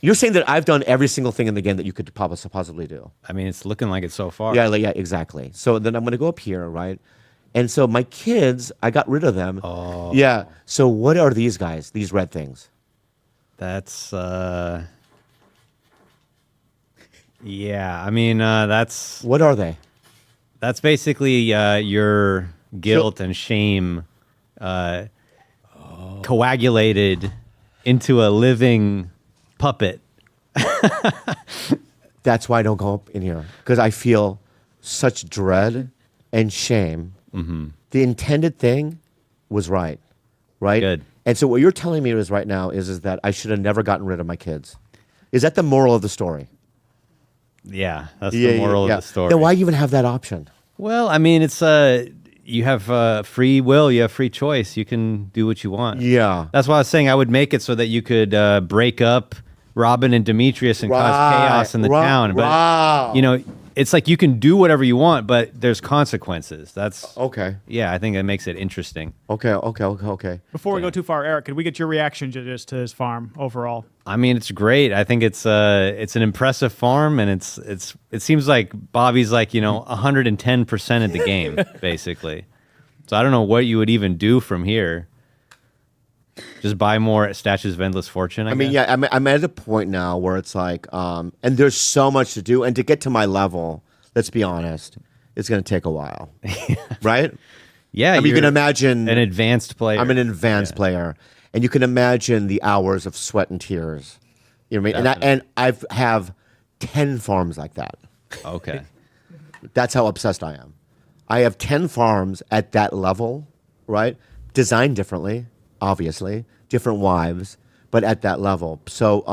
You're saying that I've done every single thing in the game that you could possibly do. I mean, it's looking like it so far. Yeah, yeah, exactly. So then I'm going to go up here, right? And so my kids, I got rid of them. Oh. Yeah. So what are these guys? These red things? That's yeah. I mean, that's What are they? that's basically your guilt and shame coagulated into a living puppet. That's why I don't go up in here, because I feel such dread and shame. Mm-hmm. The intended thing was right? Good. And so what you're telling me is right now is that I should have never gotten rid of my kids. Is that the moral of the story? Yeah, that's the moral of the story. Then why even have that option? Well, I mean, it's you have free will, you have free choice. You can do what you want. Yeah. That's why I was saying I would make it so that you could break up Robin and Demetrius and cause chaos in the town. But you know, it's like you can do whatever you want, but there's consequences. That's okay. Yeah, I think that makes it interesting. Okay. Before we go too far, Eric, could we get your reaction to his farm overall? I mean, it's great. I think it's an impressive farm, and it seems like Bobby's like 110% of the game basically. So I don't know what you would even do from here. Just buy more Statues of Endless Fortune. I mean, guess. yeah, I'm at a point now where it's like, and there's so much to do, and to get to my level, let's be honest, it's going to take a while, right? Yeah, I mean, you can imagine an advanced player. I'm an advanced player, and you can imagine the hours of sweat and tears. You know what I mean? And I have 10 farms like that. Okay, that's how obsessed I am. I have 10 farms at that level, right? Designed differently. Obviously, different wives, but at that level. So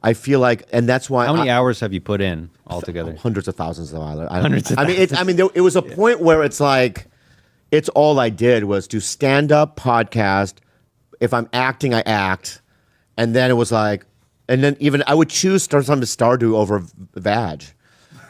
I feel like, and that's why. How many hours have you put in altogether? Hundreds of thousands of hours. It was a point where it's like, it's all I did was do stand-up, podcast. If I'm acting, I act, and then it was like, and then even I would choose something to Stardew over Vag.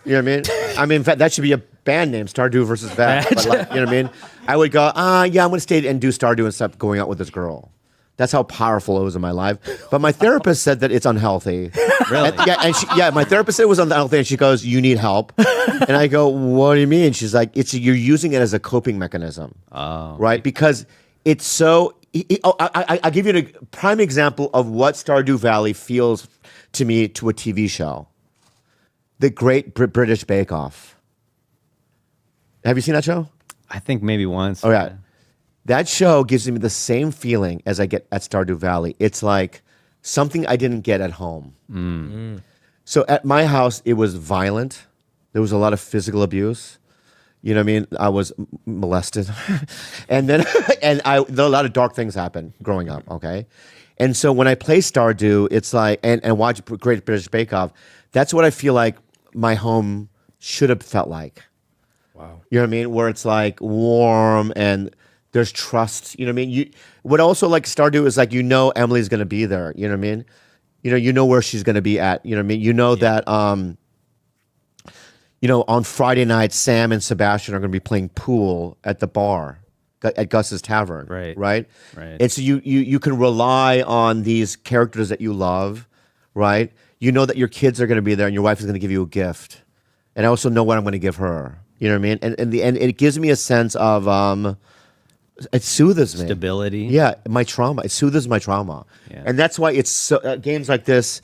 You know what I mean? I mean, in fact, that should be a band name, Stardew versus Vag. But like, you know what I mean? I would go, yeah, I'm going to stay and do Stardew and stop going out with this girl. That's how powerful it was in my life. But my therapist said that it's unhealthy. Really? And my therapist said it was unhealthy, and she goes, you need help. And I go, what do you mean? She's like, you're using it as a coping mechanism. Oh. Right? Because it's so... I'll give you a prime example of what Stardew Valley feels to me to a TV show. The Great British Bake Off. Have you seen that show? I think maybe once. Oh, yeah. That show gives me the same feeling as I get at Stardew Valley. It's like something I didn't get at home. So at my house, it was violent. There was a lot of physical abuse. You know what I mean? I was molested. And then a lot of dark things happened growing up, okay? And so when I play Stardew, it's like, and watch Great British Bake Off, that's what I feel like my home should have felt like. Wow. You know what I mean? Where it's like warm and there's trust. You know what I mean? What also like Stardew is like, Emily's going to be there. You know what I mean? You know where she's going to be at. You know what I mean? You know that, on Friday night, Sam and Sebastian are going to be playing pool at the bar at Gus's Tavern. Right. And so you can rely on these characters that you love, right? You know that your kids are going to be there and your wife is going to give you a gift. And I also know what I'm going to give her. You know what I mean? And it gives me a sense of, it soothes me. Stability. Yeah, my trauma. It soothes my trauma. Yeah. And that's why it's so, games like this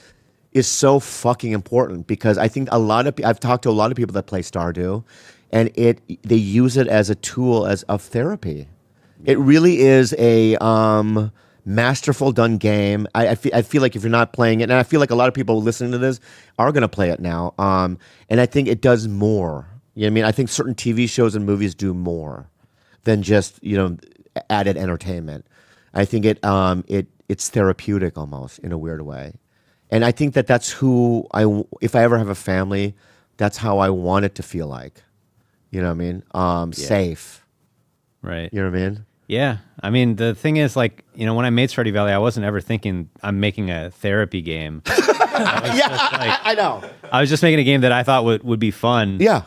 is so fucking important, because I think I've talked to a lot of people that play Stardew, and they use it as a tool of therapy. It really is a masterful done game. I feel like if you're not playing it, and I feel like a lot of people listening to this are going to play it now, and I think it does more. You know what I mean? I think certain TV shows and movies do more than just added entertainment. I think it's therapeutic almost in a weird way, and I think that's who if I ever have a family, that's how I want it to feel like. You know what I mean? Safe. Right. You know what I mean? Yeah. I mean, the thing is, like, when I made Stardew Valley, I wasn't ever thinking I'm making a therapy game. I know. I was just making a game that I thought would be fun. Yeah.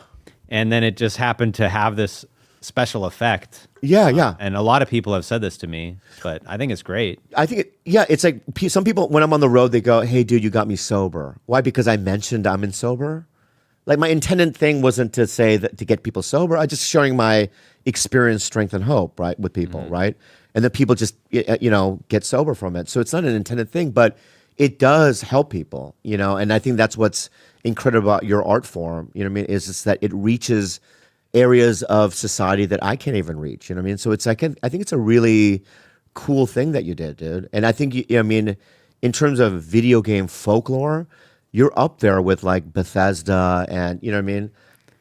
And then it just happened to have this special effect. Yeah. And a lot of people have said this to me, but I think it's great. I think, it's like some people, when I'm on the road, they go, hey, dude, you got me sober. Why? Because I mentioned I'm in sober. Like my intended thing wasn't to say that to get people sober. I just sharing my experience, strength, and hope, right, with people, right? And then people just, get sober from it. So it's not an intended thing, but it does help people, and I think that's what's incredible about your art form, you know what I mean, is just that it reaches areas of society that I can't even reach, you know what I mean? So it's like, I think it's a really cool thing that you did, dude. And I think, in terms of video game folklore, you're up there with like Bethesda and, you know what I mean?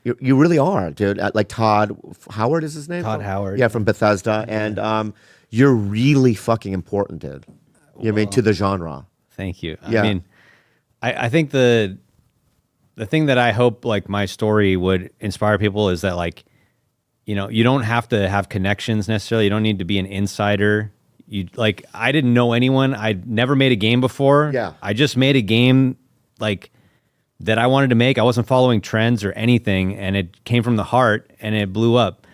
You really are, dude. Like Todd Howard is his name? Todd Howard. Yeah, from Bethesda. And you're really fucking important, dude. You know what I mean? To the genre. Thank you. Yeah. I mean, I think the thing that I hope like my story would inspire people is that like, you don't have to have connections necessarily. You don't need to be an insider. I didn't know anyone. I'd never made a game before. Yeah. I just made a game like that I wanted to make. I wasn't following trends or anything, and it came from the heart and it blew up.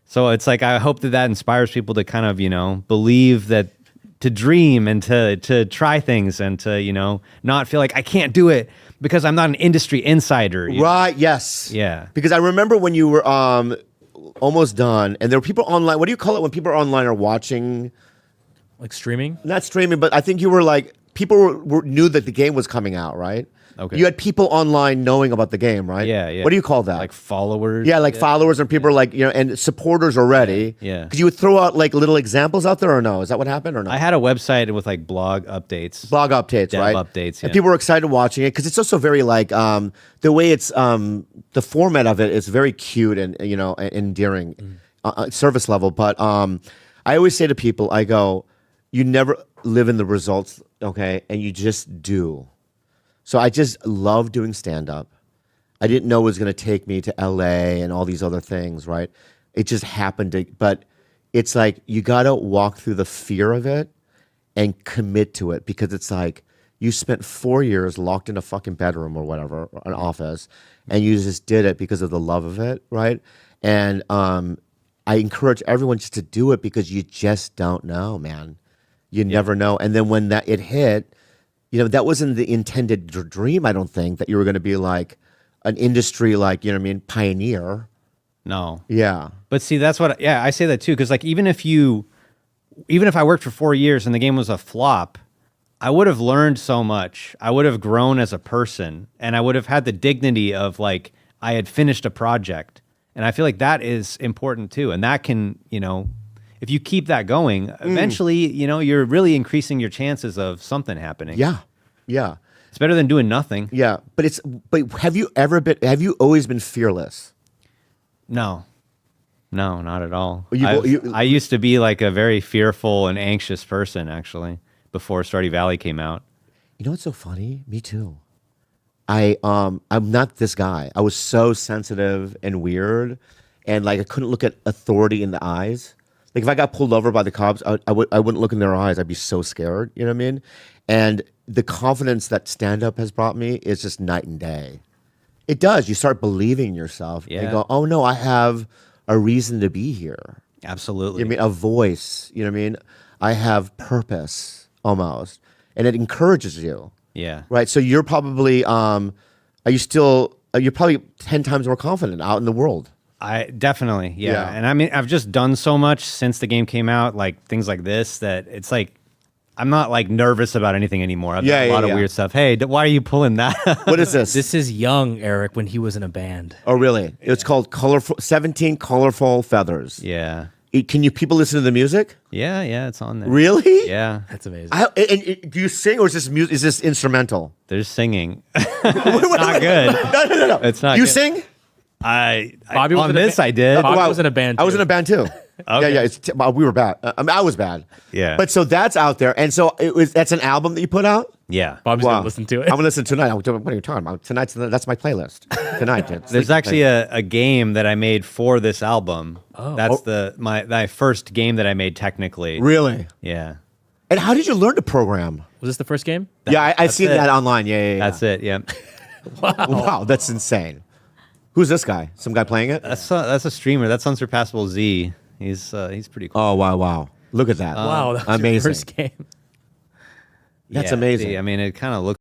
So it's like I hope that inspires people to kind of, believe that, to dream and to try things and to, not feel like I can't do it because I'm not an industry insider. Right, yes. Yeah. Because I remember when you were almost done and there were people online. What do you call it when people are online are watching? Like streaming? Not streaming, but I think you were like, people knew that the game was coming out, right? Okay. You had people online knowing about the game, right? Yeah. What do you call that? Like followers. Yeah, like followers and people are like, and supporters already. Yeah. Because you would throw out like little examples out there or no? Is that what happened or no? I had a website with like blog updates. Blog updates, Dev right? updates, And yeah. people were excited watching it because it's also very like the way it's the format of it is very cute and endearing, service level. But I always say to people, I go, you never live in the results, okay, and you just do. So I just love doing stand-up. I didn't know it was going to take me to LA and all these other things, right? It just happened to, but it's like you got to walk through the fear of it and commit to it because it's like you spent 4 years locked in a fucking bedroom or whatever, or an office, and you just did it because of the love of it, right? And I encourage everyone just to do it because you just don't know, man. You never know. And then when it hit, that wasn't the intended dream, I don't think, that you were going to be like an industry, like, pioneer. No. Yeah. But see, that's what, I say that too. Cause like, even if I worked for 4 years and the game was a flop, I would have learned so much. I would have grown as a person and I would have had the dignity of like, I had finished a project. And I feel like that is important too. And that can, if you keep that going, eventually, you're really increasing your chances of something happening. Yeah. Yeah. It's better than doing nothing. Yeah. But have you always been fearless? No, not at all. You- I used to be like a very fearful and anxious person, actually, before Stardew Valley came out. You know what's so funny? Me too. I'm not this guy. I was so sensitive and weird, and like I couldn't look at authority in the eyes. Like if I got pulled over by the cops, I wouldn't look in their eyes. I'd be so scared. You know what I mean? And the confidence that stand-up has brought me is just night and day. It does. You start believing in yourself. Yeah. And you go, oh no, I have a reason to be here. Absolutely. You know what I mean? A voice. You know what I mean? I have purpose almost. And it encourages you. Yeah. Right. So you're probably, you're probably 10 times more confident out in the world. I definitely, yeah. Yeah. And I mean, I've just done so much since the game came out, like things like this, that it's like, I'm not like nervous about anything anymore. I've done a lot of weird stuff. Hey, why are you pulling that? What is this? This is young Eric when he was in a band. Oh, really? It's called 17 Colorful Feathers. Yeah. Can you people listen to the music? Yeah, it's on there. Really? Yeah. That's amazing. And do you sing or is this music? Is this instrumental? There's singing. It's not good. No. It's not You good. sing? Bobby was on in a this, ba- I did. Bobby was in a band, I was too. in a band too. Okay. Yeah. We were bad. I was bad. Yeah. But so that's out there, and so that's an album that you put out. Yeah. Bobby's going to listen to it. I'm gonna listen tonight. What are you talking about? That's my playlist tonight. Dude. There's actually a game that I made for this album. Oh. That's my first game that I made technically. Really. Yeah. And how did you learn to program? Was this the first game? I've seen it. that online. Yeah. That's it. Yeah. Wow, that's insane. Who's this guy? Some guy playing it? That's a streamer. That's Unsurpassable Z. He's pretty cool. Oh wow! Look at that! Wow, that was amazing. your first game. That's Yeah, amazing. I mean, it kind of looks